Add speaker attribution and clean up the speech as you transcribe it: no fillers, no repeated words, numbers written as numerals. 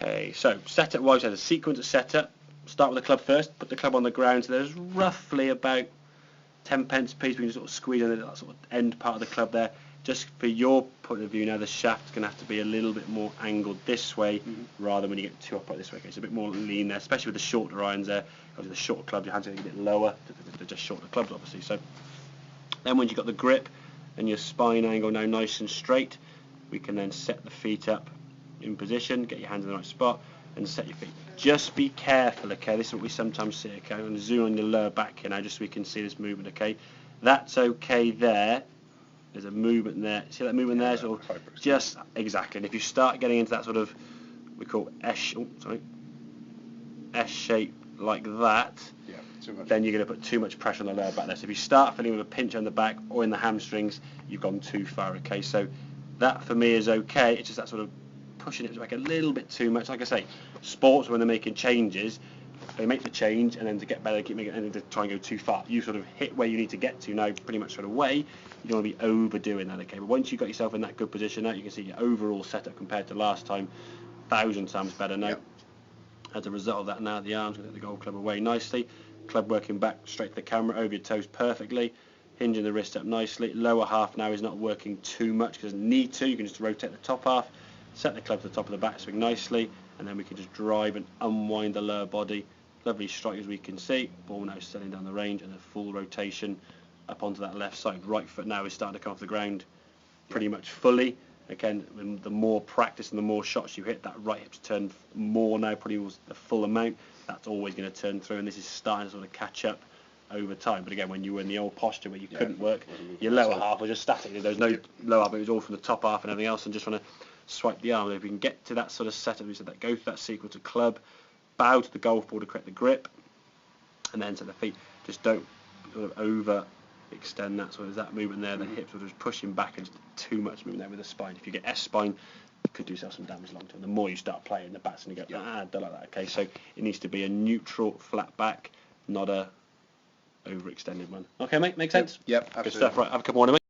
Speaker 1: Okay, so setup wise, there's a sequence of setup. Start with the club first, put the club on the ground, so there's roughly about 10 pence a piece. We can sort of squeeze in that sort of end part of the club there. Just for your point of view now, the shaft's going to have to be a little bit more angled this way rather than when you get too upright this way. Okay, it's a bit more lean there, especially with the shorter irons there. Obviously the shorter clubs, your hands are going to get a bit lower. They're just shorter clubs, obviously. So then once you've got the grip and your spine angle now nice and straight, we can then set the feet up in position, get your hands in the right spot, and set your feet. Just be careful, okay? This is what we sometimes see, okay? I'm going to zoom on your lower back here now just so we can see this movement, okay? That's okay there. There's a movement there. See that movement there? Sort of just exactly. And if you start getting into that sort of, we call S shape like that, then you're going to put too much pressure on the lower back there. So if you start feeling with a pinch on the back or in the hamstrings, you've gone too far, okay? So that for me is okay. It's just that sort of pushing it back a little bit too much. Like I say, sports, when they're making changes, they make the change and then to get better they keep making it and then to try and go too far. You sort of hit where you need to get to now pretty much straight away. You don't want to be overdoing that, okay? But once you've got yourself in that good position now, you can see your overall setup compared to last time 1,000 times better now. As a result of that now, the arms going to get the golf club away nicely. Club working back straight to the camera, over your toes perfectly. Hinging the wrist up nicely. Lower half now is not working too much because it doesn't need to. You can just rotate the top half, set the club to the top of the backswing nicely, and then we can just drive and unwind the lower body. Lovely strike as we can see. Ball now settling down the range and a full rotation up onto that left side. Right foot now is starting to come off the ground pretty much fully. Again, the more practice and the more shots you hit, that right hip's turned more now, probably was the full amount. That's always going to turn through, and this is starting to sort of catch up over time. But again, when you were in the old posture where you couldn't work, your lower half was just static. There was no lower half, it was all from the top half and everything else, and just trying to swipe the arm. If we can get to that sort of setup, we said that, go through that sequence of club, bow to the golf ball to correct the grip, and then to the feet. Just don't sort of over extend that. So there's that movement there, the hips are just pushing back and just too much movement there with the spine. If you get S-spine, you could do yourself some damage long term. The more you start playing the bats and you go, don't like that. Okay, so it needs to be a neutral, flat back, not a overextended one. Okay, mate, makes sense?
Speaker 2: Yep, absolutely.
Speaker 1: Good stuff, right, have a couple more, mate.